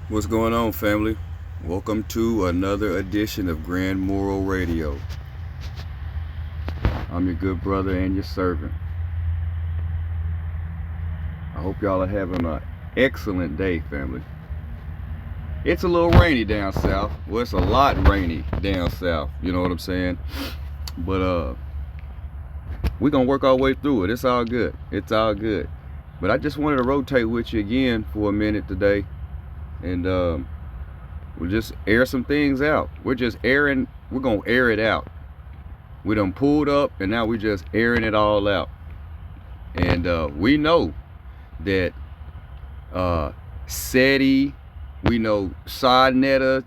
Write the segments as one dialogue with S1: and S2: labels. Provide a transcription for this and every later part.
S1: What's going on, family? Welcome to another edition of Grand Moral Radio. I'm your good brother and your servant. I hope y'all are having an excellent day, family. It's a little rainy down south. Well, it's a lot rainy down south. You know what I'm saying? But we're gonna work our way through it. It's all good. It's all good. But I just wanted to rotate with you again for a minute today, and we'll just air some things out. We're gonna air it out. We done pulled up and now we're just airing it all out. And we know that SETI, we know Sonetta,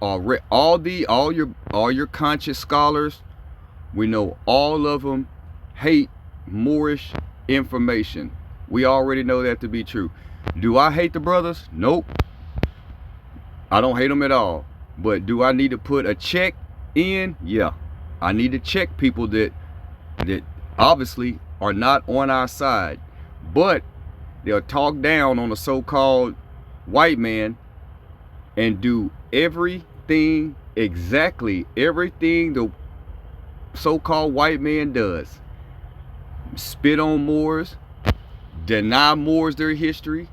S1: all your conscious scholars, we know all of them hate Moorish information. We already know that to be true. Do I hate the brothers? Nope. I don't hate them at all. But do I need to put a check in? Yeah. I need to check people that obviously are not on our side. But they'll talk down on a so-called white man and do exactly everything the so-called white man does. Spit on Moors, deny Moors their history,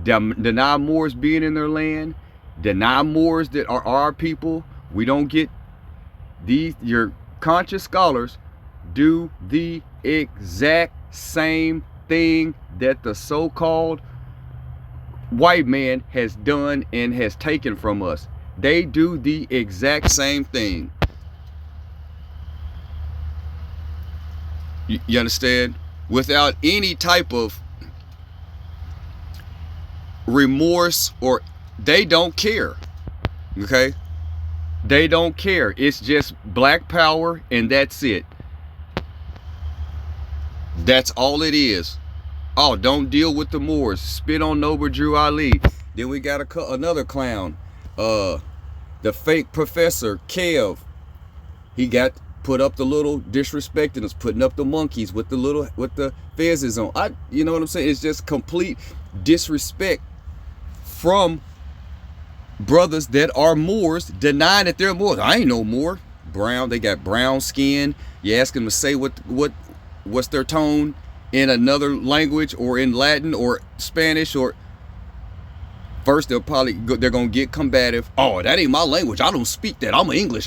S1: deny Moors being in their land, deny Moors that are our people. We don't get your conscious scholars do the exact same thing that the so-called white man has done and has taken from us. They do the exact same thing. You understand? Without any type of remorse, or they don't care. Okay? They don't care. It's just black power and that's it. That's all it is. Oh, don't deal with the Moors. Spit on Noble Drew Ali. Then we got another clown. The fake professor, Kev. He got put up the little disrespecting us, putting up the monkeys with the fezzes on. You know what I'm saying? It's just complete disrespect from brothers that are Moors, denying that they're Moors. I ain't no Moor. Brown, they got brown skin. You ask them to say what's their tone in another language or in Latin or Spanish, or first they're gonna get combative. Oh, that ain't my language. I don't speak that. I'm English.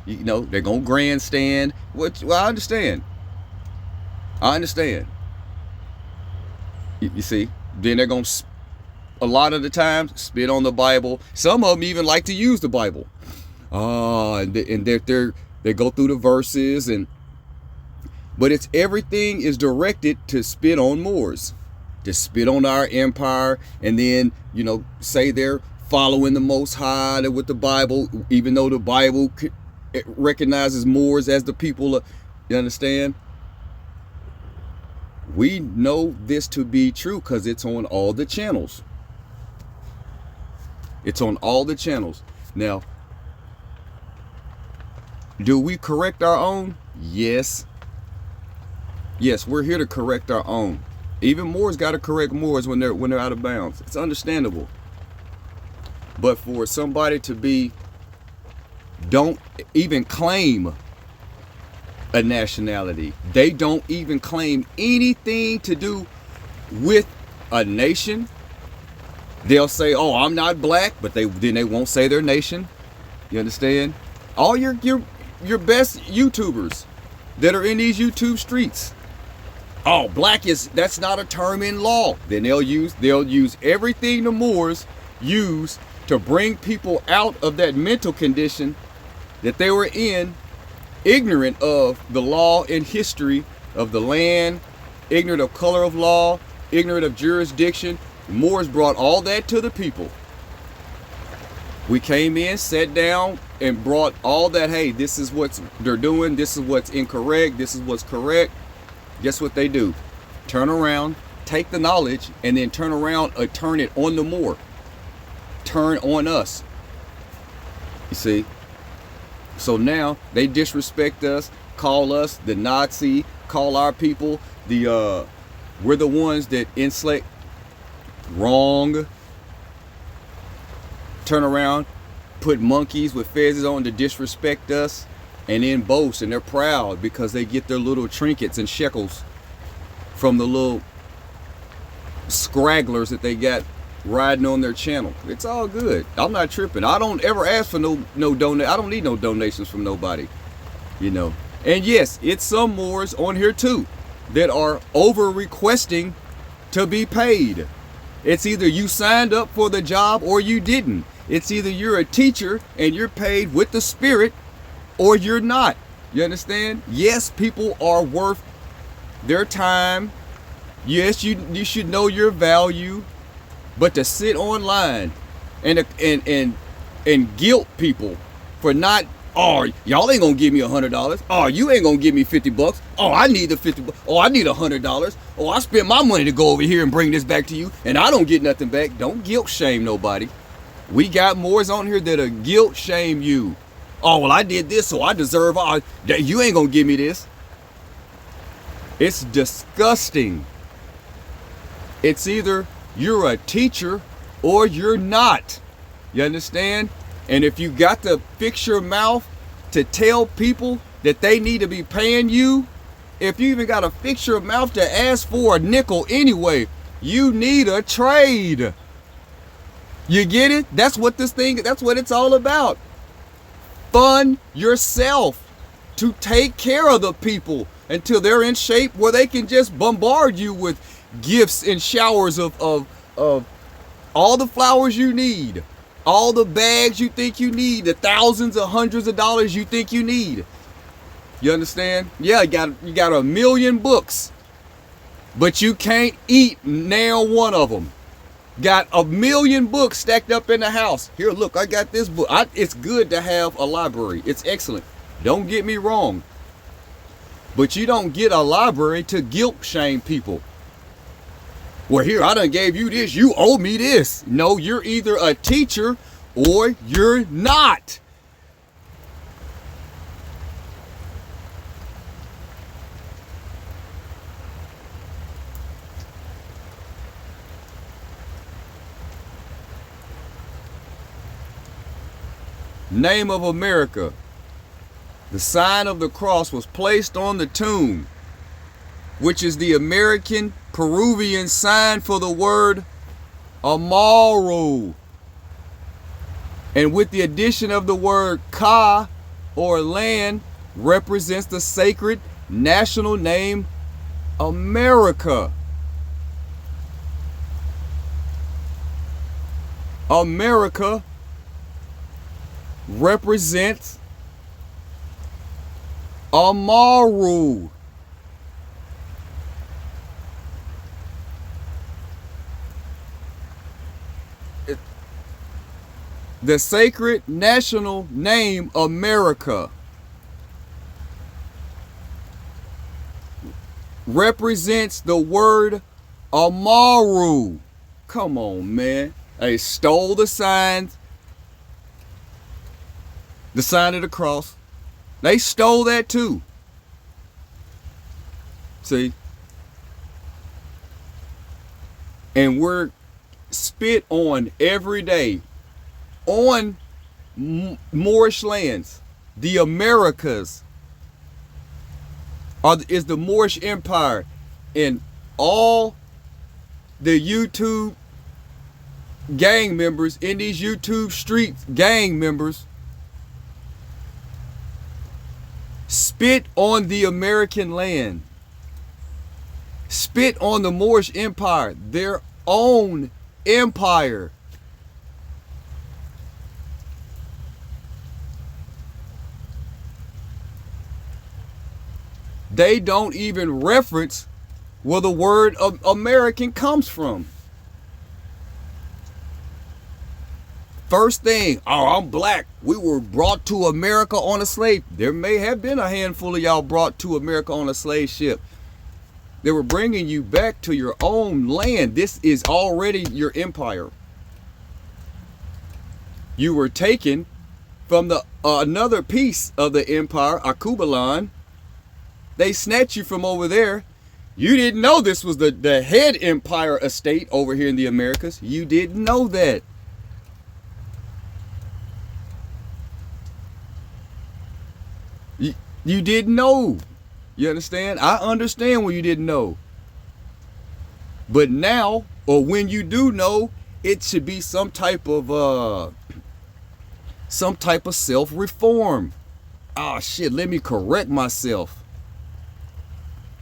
S1: They're gonna grandstand. Well, I understand. You see, then they're gonna a lot of the times spit on the Bible. Some of them even like to use the Bible. And they go through the verses, but everything is directed to spit on Moors, to spit on our empire, and then say they're following the Most High with the Bible, even though the Bible recognizes Moors as the people. You understand? We know this to be true because it's on all the channels. It's on all the channels. Now, do we correct our own? Yes. Yes, we're here to correct our own. Even Moors got to correct Moors when they're out of bounds. It's understandable. But for somebody to don't even claim a nationality. They don't even claim anything to do with a nation. They'll say, "Oh, I'm not black," but then they won't say their nation. You understand? All your best YouTubers that are in these YouTube streets. Oh, that's not a term in law. Then they'll use everything the Moors use to bring people out of that mental condition that they were in, ignorant of the law and history of the land, ignorant of color of law, ignorant of jurisdiction. The Moors brought all that to the people. We came in, sat down, and brought all that. Hey, this is what they're doing. This is what's incorrect. This is what's correct. Guess what they do? Turn around, take the knowledge, and then turn around and turn it on the Moor. Turn on us. You see? So now they disrespect us, call us the Nazi, call our people we're the ones that enslave. Wrong. turn around, put monkeys with fezzes on to disrespect us, and then boast, and they're proud because they get their little trinkets and shekels from the little scragglers that they got riding on their channel. It's all good. I'm not tripping. I don't ever ask for no donate. I don't need no donations from nobody, you know. And yes, it's some Moors on here too that are over requesting to be paid. It's either you signed up for the job or you didn't. It's either you're a teacher and you're paid with the spirit or you're not. You understand? Yes, people are worth their time. Yes, you should know your value. But to sit online and guilt people for not, oh, y'all ain't gonna give me $100. Oh, you ain't gonna give me $50. Oh, I need the $50. Oh, I need $100. Oh, I spent my money to go over here and bring this back to you, and I don't get nothing back. Don't guilt shame nobody. We got Moors on here that'll guilt shame you. Oh, well, I did this, so I deserve all. You ain't gonna give me this. It's disgusting. It's either you're a teacher or you're not. You understand? And if you got to fix your mouth to tell people that they need to be paying you, if you even got to fix your mouth to ask for a nickel anyway, you need a trade. You get it? That's what that's what it's all about. Fund yourself to take care of the people until they're in shape where they can just bombard you with gifts and showers of all the flowers you need, all the bags you think you need, the thousands or hundreds of dollars you think you need. You understand? Yeah, you got a million books, but you can't eat now one of them. Got a million books stacked up in the house. Here, look, I got this book. It's good to have a library. It's excellent. Don't get me wrong. But you don't get a library to guilt shame people. Well, here, I done gave you this. You owe me this. No, you're either a teacher or you're not. Name of America. The sign of the cross was placed on the tomb, which is the American Peruvian sign for the word Amaru. And with the addition of the word Ka, or land, represents the sacred national name America. America represents Amaru. The sacred national name America represents the word Amaru. Come on, man. They stole the signs. The sign of the cross. They stole that too. See? And we're spit on every day on Moorish lands. The Americas is the Moorish Empire. And all the YouTube gang members in these YouTube streets, gang members, spit on the American land. Spit on the Moorish Empire, their own empire. They don't even reference where the word American comes from. First thing, oh, I'm black. We were brought to America on a slave. There may have been a handful of y'all brought to America on a slave ship. They were bringing you back to your own land. This is already your empire. You were taken from the another piece of the empire, Akubalan. They snatched you from over there. You didn't know this was the head empire estate over here in the Americas. You didn't know that. You didn't know. You understand? I understand when you didn't know. But now, or when you do know, it should be some type of self-reform. Oh shit, let me correct myself.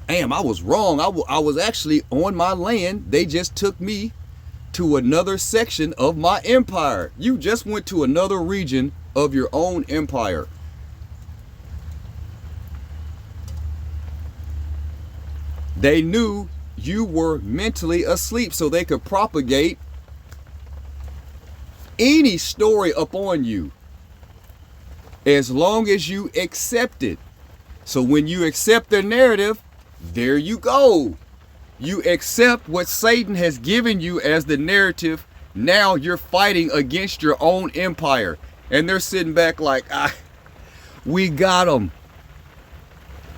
S1: Damn, I was wrong. I was actually on my land. They just took me to another section of my empire. You just went to another region of your own empire. They knew you were mentally asleep so they could propagate any story upon you as long as you accept it. So when you accept their narrative, there you go. You accept what Satan has given you as the narrative. Now you're fighting against your own empire. And they're sitting back like, we got them.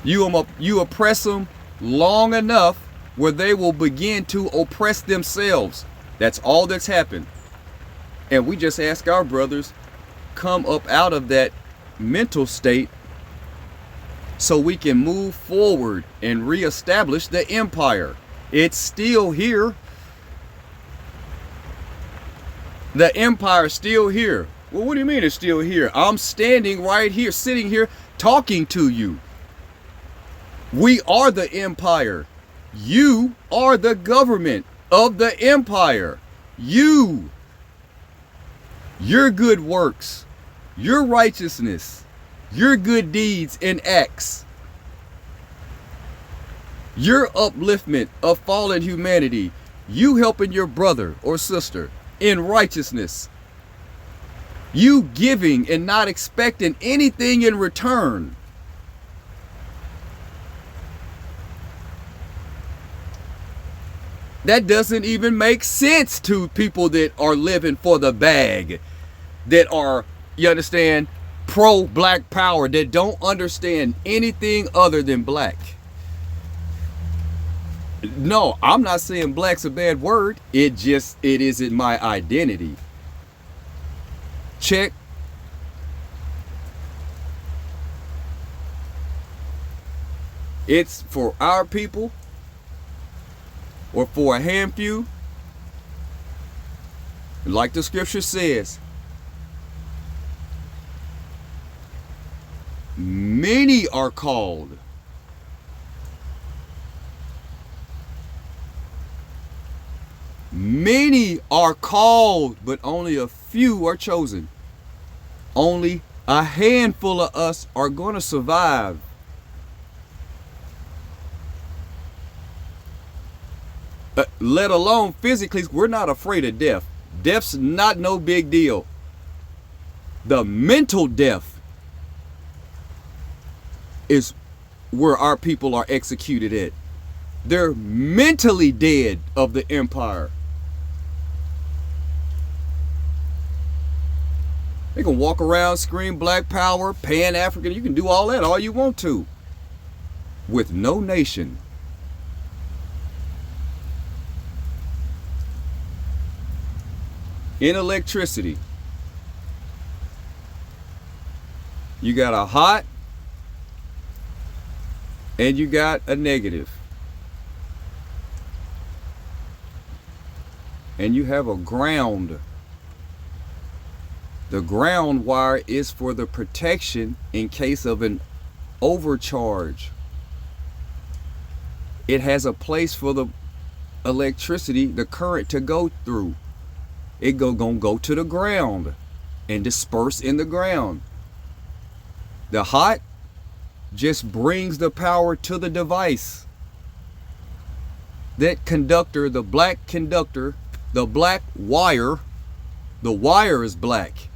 S1: You oppress them long enough where they will begin to oppress themselves. That's all that's happened. And we just ask our brothers, come up out of that mental state so we can move forward and reestablish the empire. It's still here. The empire's still here. Well, what do you mean it's still here? I'm standing right here, sitting here, talking to you. We are the empire. You are the government of the empire. Your good works, your righteousness, your good deeds and acts, your upliftment of fallen humanity, you helping your brother or sister in righteousness, you giving and not expecting anything in return. That doesn't even make sense to people that are living for the bag, that are, you understand, pro-black power, that don't understand anything other than black. No, I'm not saying black's a bad word. It isn't my identity. Check. It's for our people, or for a handful, like the scripture says, many are called. Many are called, but only a few are chosen. Only a handful of us are going to survive. Let alone physically, we're not afraid of death. Death's not no big deal. The mental death is where our people are executed at. They're mentally dead of the empire. They can walk around, scream black power, Pan-African. You can do all that all you want to. With no nation. In electricity, you got a hot and you got a negative. And you have a ground. The ground wire is for the protection in case of an overcharge. It has a place for the electricity, the current to go through. It gonna go to the ground and disperse in the ground. The hot just brings the power to the device. That conductor, the black conductor, the black wire, the wire is black.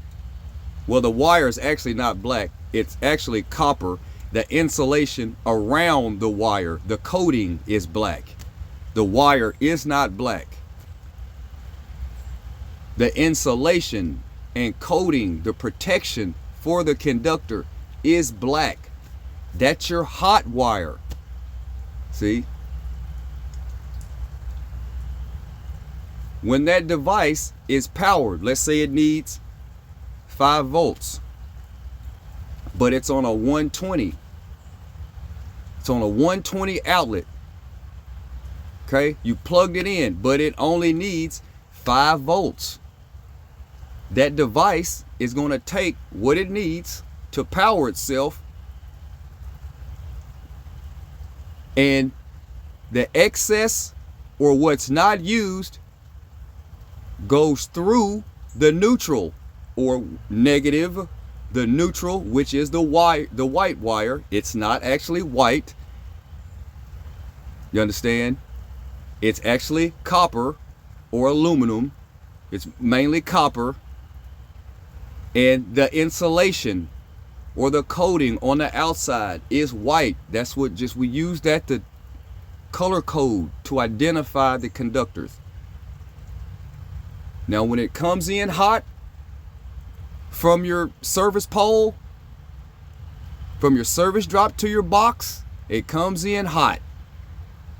S1: Well, the wire is actually not black. It's actually copper. The insulation around the wire, the coating is black. The wire is not black. The insulation and coating, the protection for the conductor is black. That's your hot wire. See? When that device is powered, let's say it needs 5 volts, but it's on a 120. It's on a 120 outlet. Okay, you plugged it in, but it only needs 5 volts. That device is going to take what it needs to power itself, and the excess or what's not used goes through the neutral or negative, the neutral, which is the white wire. It's not actually white. You understand? It's actually copper or aluminum. It's mainly copper. And the insulation or the coating on the outside is white. That's what we use that to color code to identify the conductors. Now when it comes in hot from your service pole, from your service drop to your box, it comes in hot.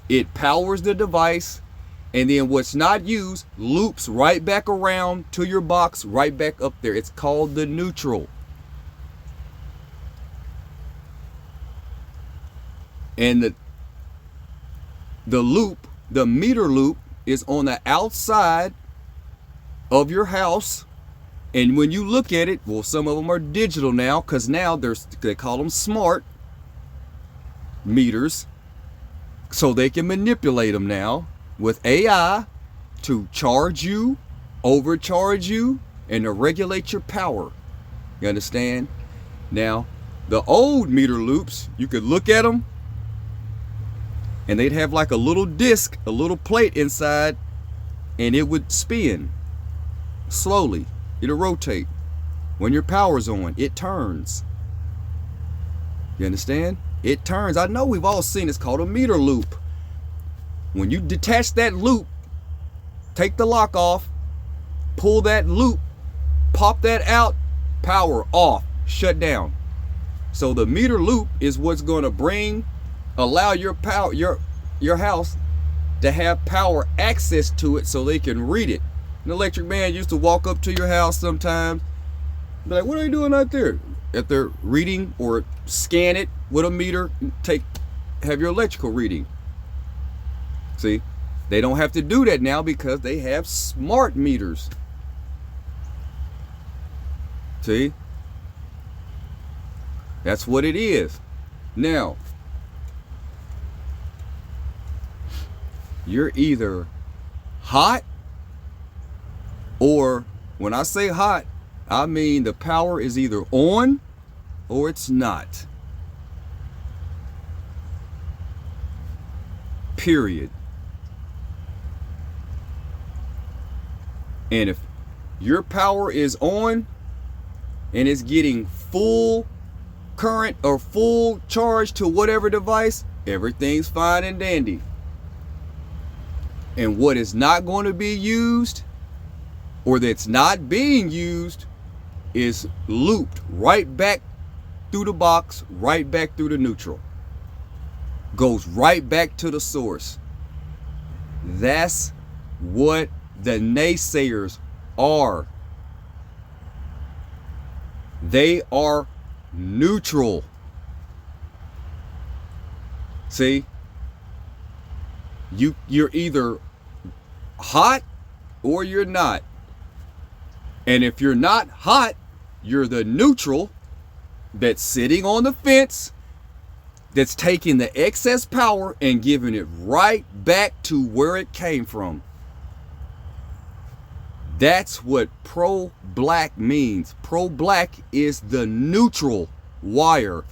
S1: It powers the device, and then what's not used loops right back around to your box, right back up there. It's called the neutral. And the loop, the meter loop, is on the outside of your house. And when you look at it, well, some of them are digital now, because now they call them smart meters. So they can manipulate them now with AI to charge you, overcharge you, and to regulate your power. You understand? Now, the old meter loops, you could look at them, and they'd have like a little disc, a little plate inside, and it would spin slowly. It'll rotate. When your power's on, it turns. You understand? It turns. I know we've all seen it's called a meter loop. When you detach that loop, take the lock off, pull that loop, pop that out, power off, shut down. So the meter loop is what's going to allow your power, your house to have power access to it so they can read it. An electric man used to walk up to your house sometimes, be like, what are you doing out there? If they're reading or scan it with a meter, have your electrical reading. See, they don't have to do that now because they have smart meters. See, that's what it is. Now, you're either hot, or when I say hot, I mean the power is either on or it's not. Period. And if your power is on and it's getting full current or full charge to whatever device, everything's fine and dandy. And what is not going to be used, or that's not being used, is looped right back through the box, right back through the neutral. Goes right back to the source. That's what the naysayers are. They are neutral. See? You're either hot or you're not. And if you're not hot, you're the neutral that's sitting on the fence, that's taking the excess power and giving it right back to where it came from. That's what pro-black means. Pro-black is the neutral wire.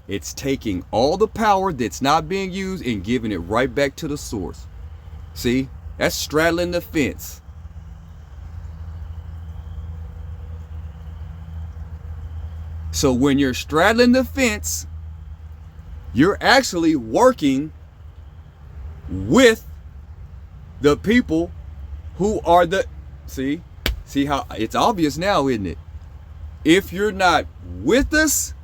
S1: It's taking all the power that's not being used and giving it right back to the source. See, that's straddling the fence. So when you're straddling the fence, you're actually working with the people who are see how it's obvious now, isn't it? If you're not with us,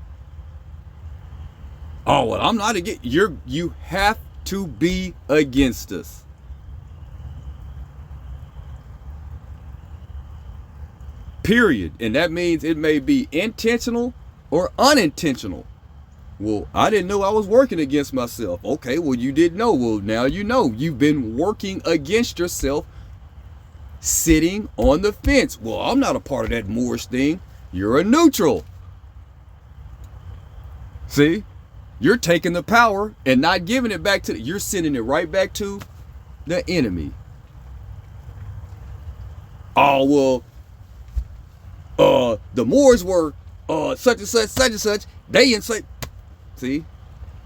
S1: oh, well, I'm not against you have to be against us. Period. And that means it may be intentional or unintentional. Well, I didn't know I was working against myself. Okay, well, you didn't know. Well, now you know. You've been working against yourself, sitting on the fence. Well, I'm not a part of that Moorish thing. You're a neutral. See? You're taking the power and not giving it back to, you're sending it right back to the enemy. Oh, well, the Moors were such and such, such and such. They enslaved. See?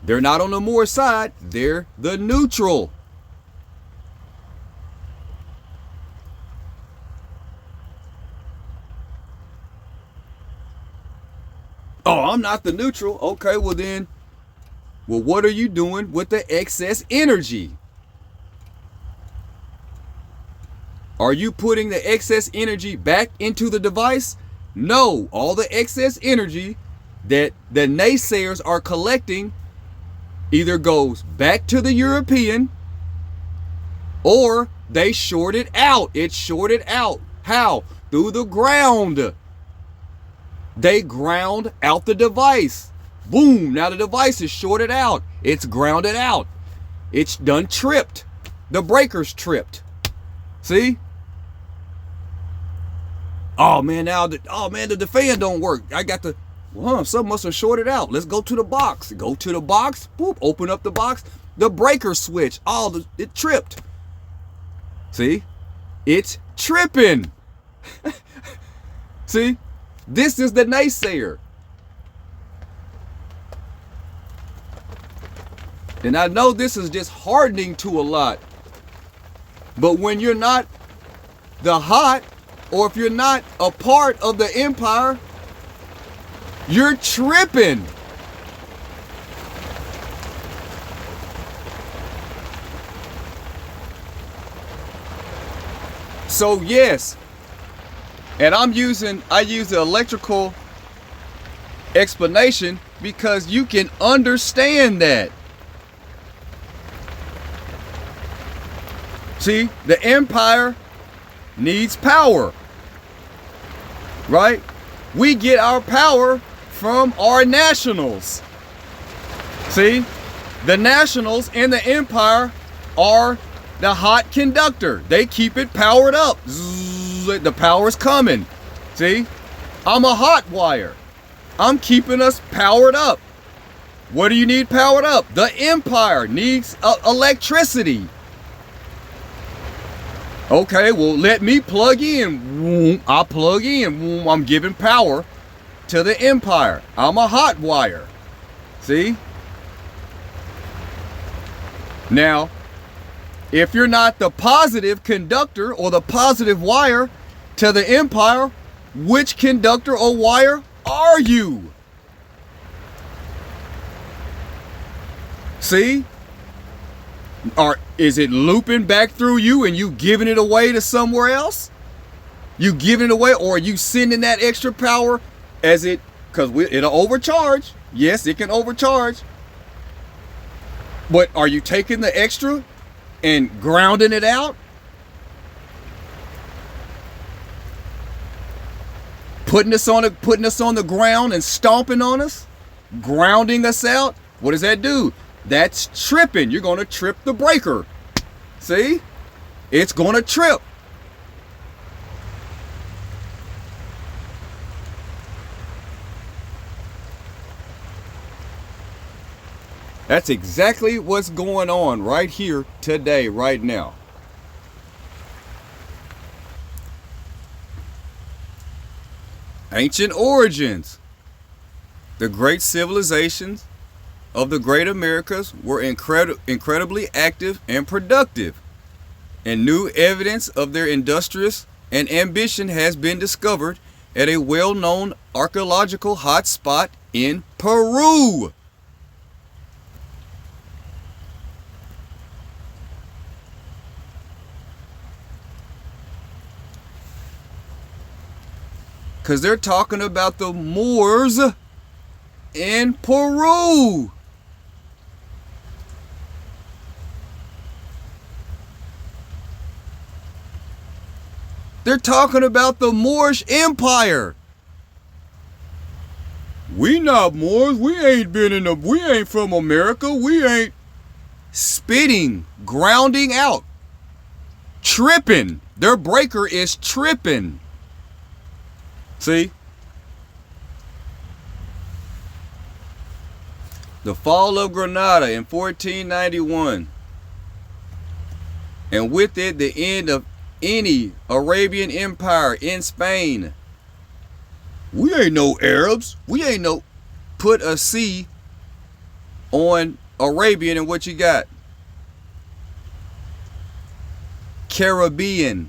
S1: They're not on the Moor side. They're the neutral. Oh, I'm not the neutral. Okay, well then, well, what are you doing with the excess energy? Are you putting the excess energy back into the device? No, all the excess energy that the naysayers are collecting either goes back to the European or they short it out. It's shorted out. How? Through the ground. They ground out the device. Boom, now the device is shorted out. It's grounded out. It's done tripped. The breaker's tripped. See? Oh man, the fan don't work. I got the, well, something must have shorted out. Let's go to the box. Go to the box. Boop, open up the box. The breaker switch. Oh, it tripped. See? It's tripping. See? This is the naysayer. And I know this is disheartening to a lot. But when you're not the hot, or if you're not a part of the empire, you're tripping. So yes, and I use the electrical explanation because you can understand that. See, the empire needs power, right? We get our power from our nationals. See, the nationals in the empire are the hot conductor. They keep it powered up. Zzz, the power's coming. See, I'm a hot wire. I'm keeping us powered up. What do you need powered up? The empire needs electricity. Okay, well, let me plug in. I plug in. I'm giving power to the empire. I'm a hot wire. See? Now, if you're not the positive conductor or the positive wire to the empire, which conductor or wire are you? See? Or is it looping back through you and you giving it away to somewhere else? You giving it away, or are you sending that extra power as it, because it'll overcharge. Yes, it can overcharge. But are you taking the extra and grounding it out? Putting us on the ground and stomping on us? Grounding us out? What does that do? That's tripping. You're going to trip the breaker. See? It's going to trip. That's exactly what's going on right here today, right now. Ancient origins. The great civilizations of the great Americas were incredibly active and productive, and new evidence of their industrious and ambition has been discovered at a well-known archaeological hotspot in Peru. Because they're talking about the Moors in Peru. They're talking about the Moorish Empire. We not Moors. We ain't from America. We ain't. Spitting, grounding out, tripping. Their breaker is tripping. See? The fall of Granada in 1491. And with it, the end of any Arabian empire in Spain. We ain't no Arabs. We ain't no. Put a C on Arabian and what you got? Caribbean.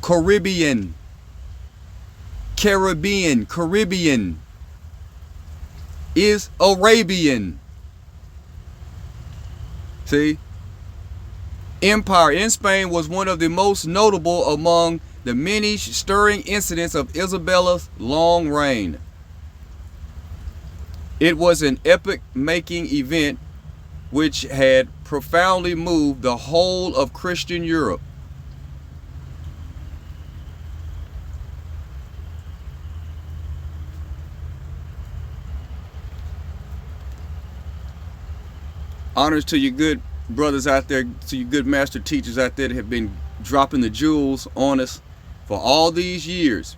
S1: Caribbean. Caribbean. Caribbean is Arabian. See? Empire in Spain was one of the most notable among the many stirring incidents of Isabella's long reign. It was an epoch-making event which had profoundly moved the whole of Christian Europe. Honors to your good brothers out there, to your good master teachers out there that have been dropping the jewels on us for all these years,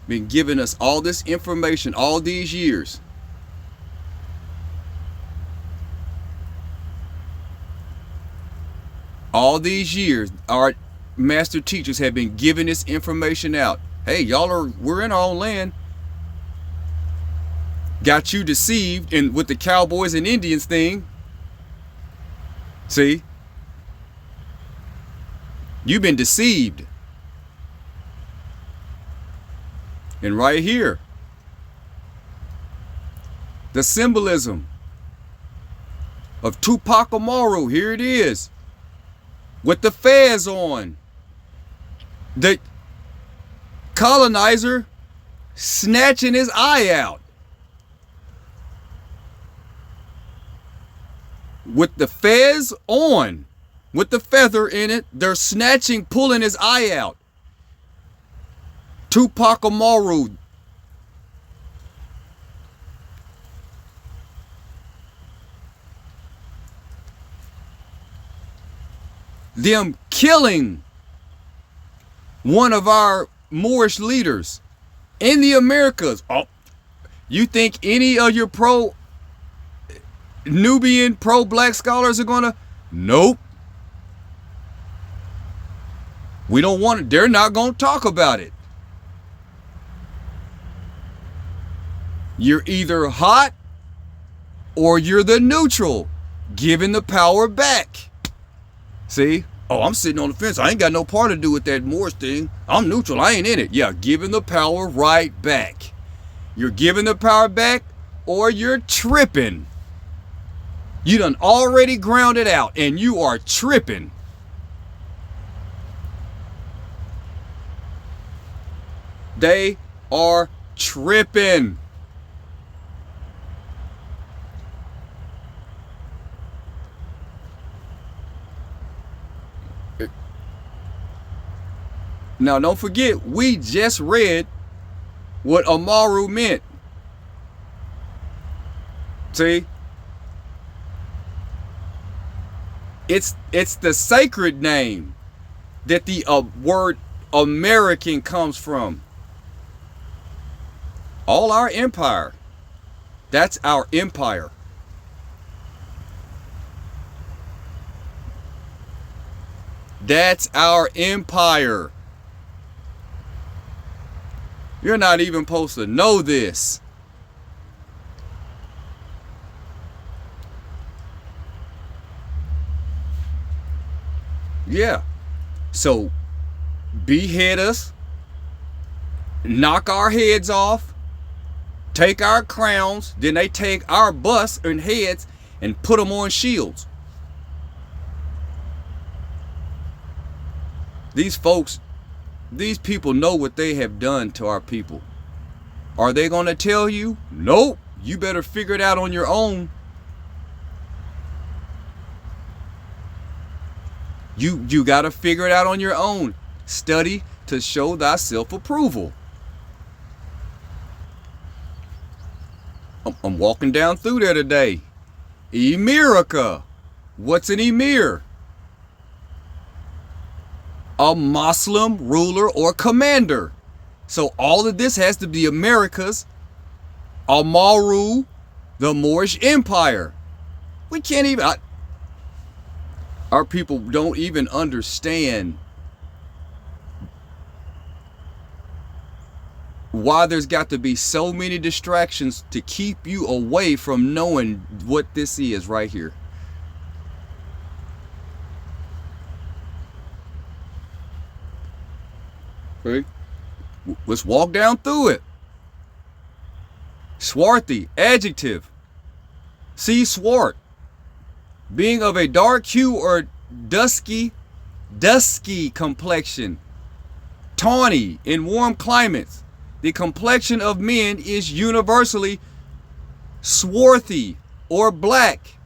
S1: been giving us all this information all these years. All these years, our master teachers have been giving this information out. Hey, we're in our own land. Got you deceived and with the cowboys and Indians thing. See? You've been deceived. And right here, the symbolism of Tupac Amaru, here it is. With the fez on. The colonizer snatching his eye out. With the fez on. With the feather in it. They're snatching, pulling his eye out. Tupac Amaru. Them killing one of our Moorish leaders in the Americas. Oh, you think any of your pro-Nubian, pro-black scholars are gonna? Nope. We don't want it. They're not gonna talk about it. You're either hot or you're the neutral, giving the power back. See? Oh, I'm sitting on the fence. I ain't got no part to do with that Moorish thing. I'm neutral. I ain't in it. Yeah, giving the power right back. You're giving the power back or you're tripping. You done already grounded out and you are tripping. They are tripping. Now, don't forget, we just read what Amaru meant. See? It's the sacred name that the word American comes from. All our empire. That's our empire. That's our empire. You're not even supposed to know this. Yeah. So, behead us, knock our heads off, take our crowns, then they take our busts and heads and put them on shields. These folks, these people know what they have done to our people. Are they going to tell you? Nope. You better figure it out on your own. You got to figure it out on your own. Study to show thyself approval. I'm walking down through there today. Emirica. What's an emir? A Muslim ruler or commander. So all of this has to be Americas. Amaru, the Moorish Empire. We can't even... our people don't even understand why there's got to be so many distractions to keep you away from knowing what this is right here. Okay. Let's walk down through it. Swarthy, adjective. See, swart, being of a dark hue or dusky complexion. Tawny, in warm climates. The complexion of men is universally swarthy or black.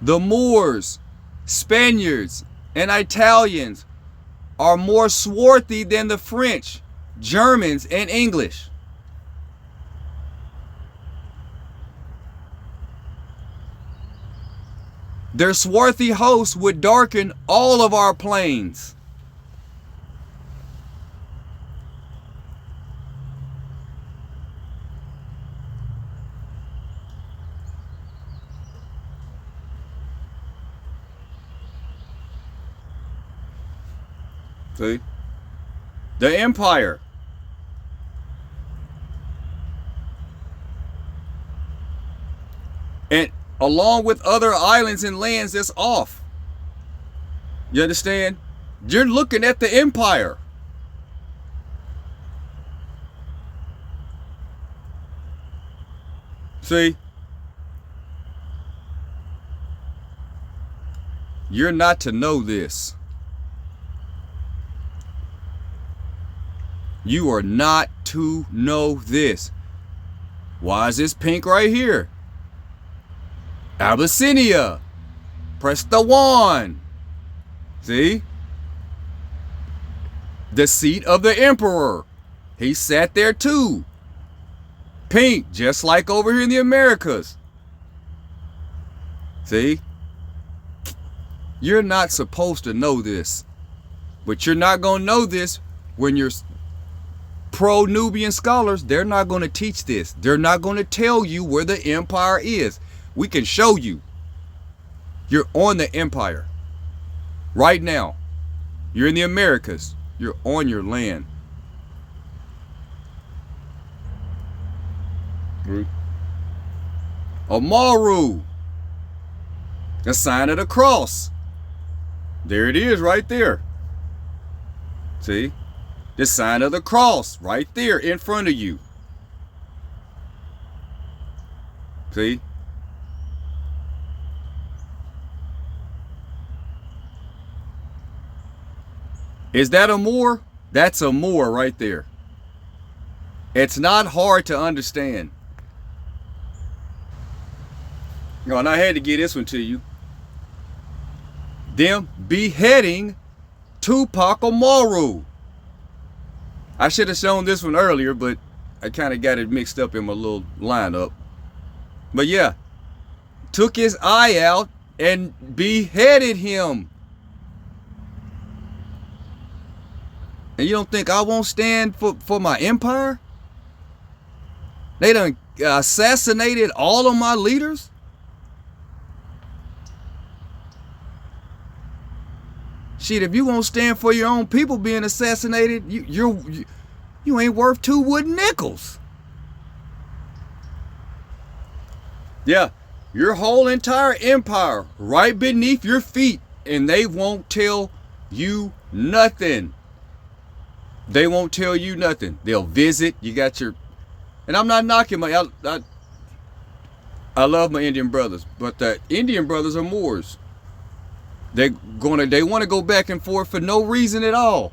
S1: The Moors, Spaniards, and Italians are more swarthy than the French, Germans, and English. Their swarthy hosts would darken all of our plains. See? The empire. And along with other islands and lands that's off. You understand? You're looking at the empire. See? You're not to know this. You are not to know this. Why is this pink right here? Abyssinia. Press the wand. See? The seat of the emperor. He sat there too. Pink, just like over here in the Americas. See? You're not supposed to know this. But you're not going to know this when you're pro-Nubian scholars. They're not going to teach this. They're not going to tell you where the empire is. We can show you. You're on the empire. Right now. You're in the Americas. You're on your land. Amaru. The sign of the cross. There it is right there. See? The sign of the cross right there in front of you. See? Is that a Moor? That's a Moor right there. It's not hard to understand. Oh, and I had to get this one to you. Them beheading Tupac Amaru. I should have shown this one earlier, but I kind of got it mixed up in my little lineup. But yeah, took his eye out and beheaded him. And you don't think I won't stand for my empire? They done assassinated all of my leaders? Shit, if you won't stand for your own people being assassinated, you ain't worth 2 wooden nickels. Yeah, your whole entire empire right beneath your feet, and they won't tell you nothing. They won't tell you nothing. They'll visit. You got your... And I'm not knocking my... I love my Indian brothers, but the Indian brothers are Moors. They want to go back and forth for no reason at all.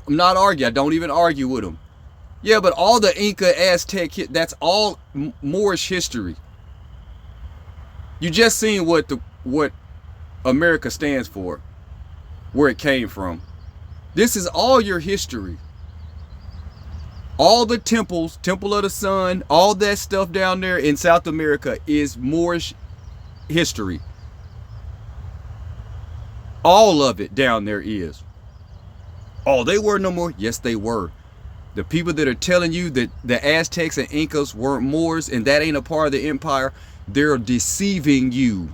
S1: I'm not arguing. I don't even argue with them. Yeah, but all the Inca, Aztec, that's all Moorish history. You just seen what America stands for, where it came from. This is all your history. All the temples, Temple of the Sun, all that stuff down there in South America is Moorish history. All of it down there is. Oh, they were no more? Yes, they were. The people that are telling you that the Aztecs and Incas weren't Moors and that ain't a part of the empire, they're deceiving you.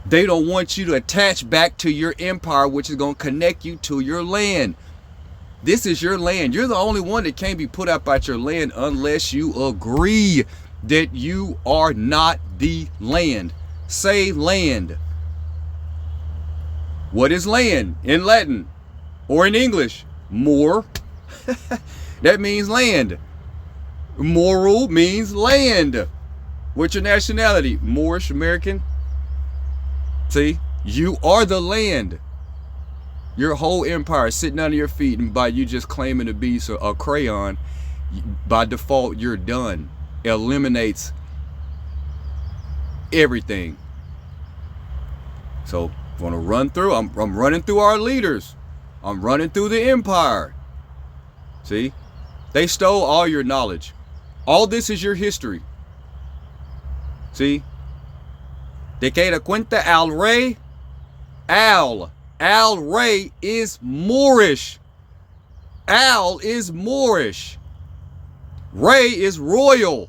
S1: They don't want you to attach back to your empire, which is going to connect you to your land. This is your land. You're the only one that can't be put out by your land unless you agree that you are not the land. Say land. What is land in Latin or in English? More. That means land. Moral means land. What's your nationality? Moorish, American. See, you are the land. Your whole empire is sitting under your feet, and by you just claiming to be a crayon, by default, you're done. It eliminates everything. So, I'm going to run through. I'm running through our leaders. I'm running through the empire. See? They stole all your knowledge. All this is your history. See? De que da cuenta al rey. Al Rey is Moorish. Al is Moorish. Rey is royal.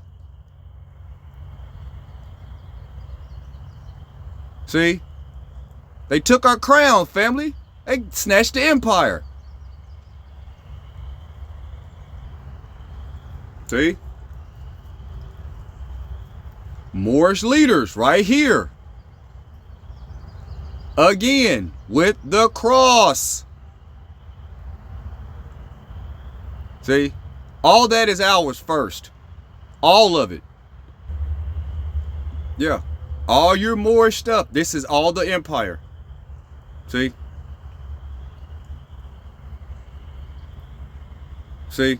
S1: See? They took our crown, family. They snatched the empire. See? Moorish leaders right here. Again, with the cross. See? All that is ours first. All of it. Yeah. All your Moorish stuff. This is all the empire. See? See?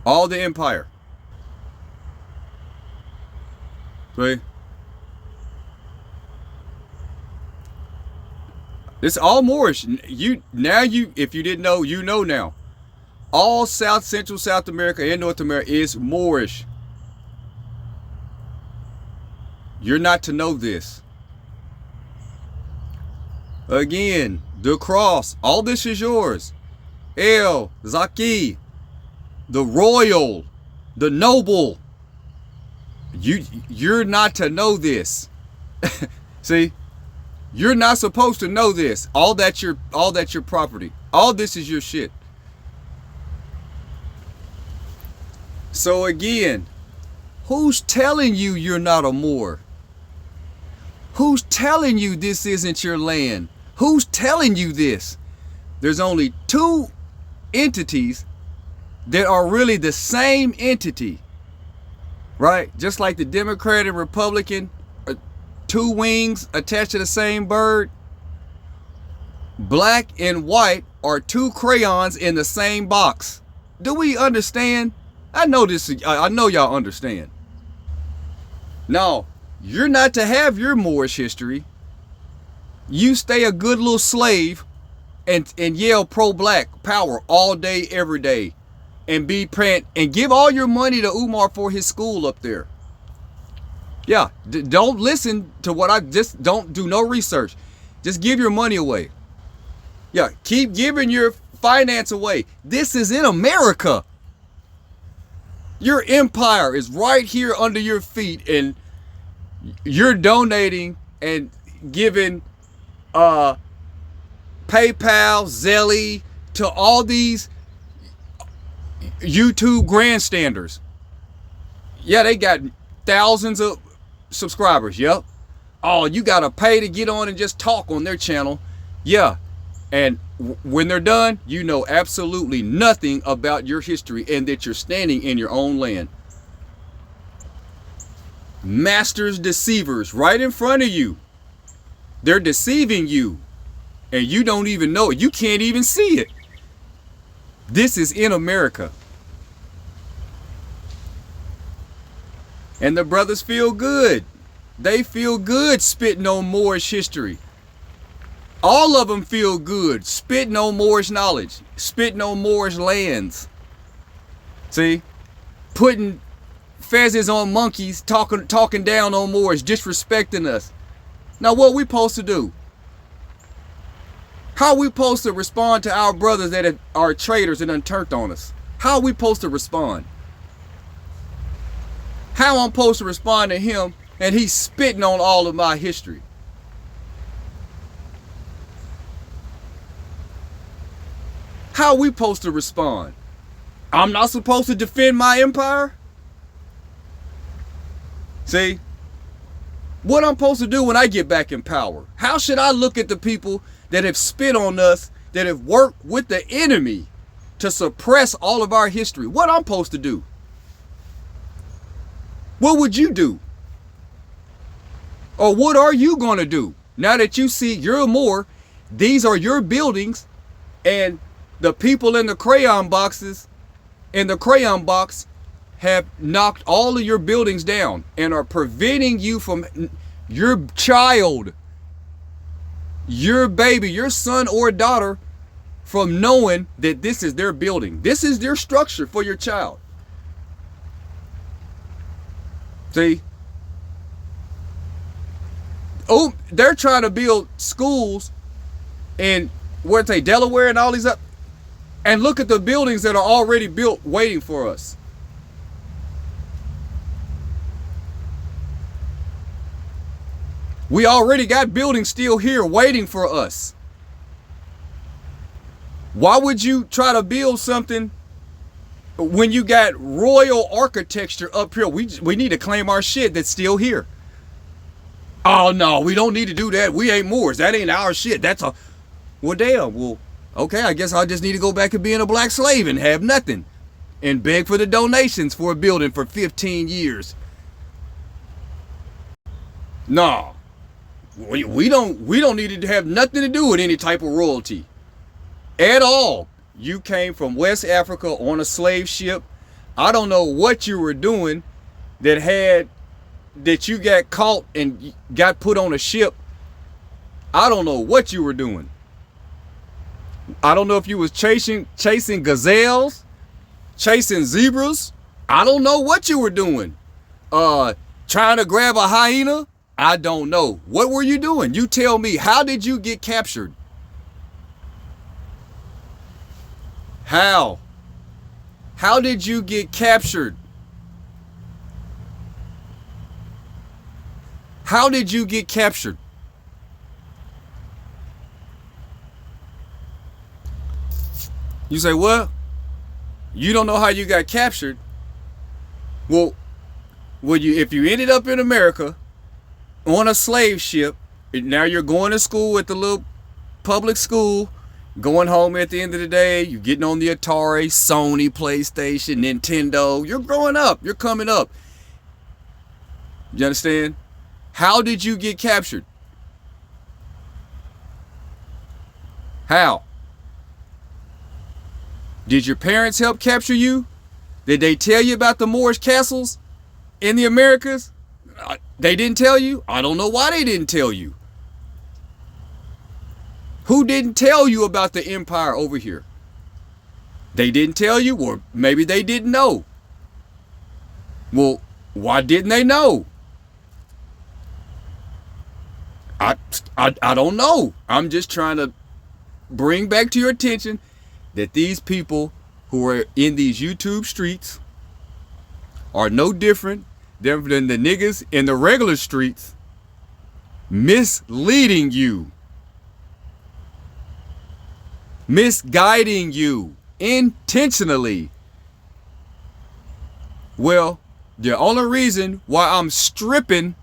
S1: All the empire. See? It's all Moorish. If you didn't know, you know now. All Central South America and North America is Moorish. You're not to know this. Again, the cross. All this is yours. El Zaki, the royal, the noble. You're not to know this. See, you're not supposed to know this. All that's your property. All this is your shit. So again, who's telling you you're not a Moor? Who's telling you this isn't your land? Who's telling you this? There's only two entities that are really the same entity. Right? Just like the Democrat and Republican are two wings attached to the same bird. Black and white are two crayons in the same box. Do we understand? I know this. I know y'all understand. No, you're not to have your Moorish history. You stay a good little slave and yell pro-black power all day, every day. And be print and give all your money to Umar for his school up there. Yeah, don't listen to what don't do no research. Just give your money away. Yeah, keep giving your finance away. This is in America. Your empire is right here under your feet, and you're donating and giving PayPal, Zelly to all these YouTube grandstanders. Yeah, they got thousands of subscribers. Yep. Oh, you gotta pay to get on and just talk on their channel. Yeah. And when they're done, you know absolutely nothing about your history and that you're standing in your own land. Masters deceivers right in front of you. They're deceiving you. And you don't even know it. You can't even see it. This is in America. And the brothers feel good. They feel good spitting on Moorish history. All of them feel good, spitting on Moorish knowledge, spitting on Moorish lands. See? Putting fezzes on monkeys, talking down on Moors, disrespecting us. Now what we supposed to do? How are we supposed to respond to our brothers that are traitors and unturned on us? How are we supposed to respond? How I'm supposed to respond to him and he's spitting on all of my history? How are we supposed to respond? I'm not supposed to defend my empire? See? What I'm supposed to do when I get back in power? How should I look at the people that have spit on us, that have worked with the enemy to suppress all of our history? What I'm supposed to do? What would you do? Or what are you going to do? Now that you see you're more, these are your buildings, and the people in the crayon boxes, in the crayon box, have knocked all of your buildings down and are preventing you from your child, your baby, your son or daughter, from knowing that this is their building. This is their structure for your child. See? Oh, they're trying to build schools in, what's it, Delaware and all these up. And look at the buildings that are already built waiting for us. We already got buildings still here waiting for us. Why would you try to build something when you got royal architecture up here? We need to claim our shit that's still here. Oh no, we don't need to do that. We ain't Moors. That ain't our shit. That's a, well damn, well, okay, I guess I just need to go back and being a black slave and have nothing and beg for the donations for a building for 15 years. No. We don't need to have nothing to do with any type of royalty at all. You came from West Africa on a slave ship. I don't know what you were doing that you got caught and got put on a ship. I don't know what you were doing. I don't know if you was chasing gazelles, chasing zebras. I don't know what you were doing. Trying to grab a hyena. I don't know. What were you doing? You tell me. How did you get captured? How? How did you get captured? How did you get captured? You say, what? You don't know how you got captured? Well, if you ended up in America on a slave ship, now you're going to school at the little public school, going home at the end of the day, you're getting on the Atari, Sony, PlayStation, Nintendo. You're growing up. You're coming up. You understand? How did you get captured? How? Did your parents help capture you? Did they tell you about the Moorish castles in the Americas? They didn't tell you? I don't know why they didn't tell you. Who didn't tell you about the empire over here? They didn't tell you, or maybe they didn't know. Well, why didn't they know? I don't know. I'm just trying to bring back to your attention that these people who are in these YouTube streets are no different than the niggas in the regular streets misleading you, misguiding you intentionally. Well, the only reason why I'm stripping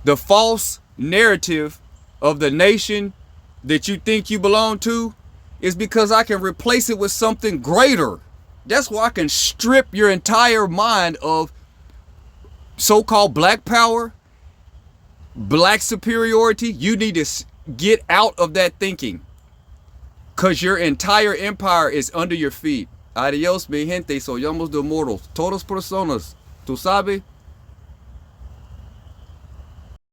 S1: the false narrative of the nation that you think you belong to is because I can replace it with something greater. That's why I can strip your entire mind of so-called black power, black superiority. You need to get out of that thinking, because your entire empire is under your feet. Adios, mi gente, soy de mortals. Todas personas. Tu sabe?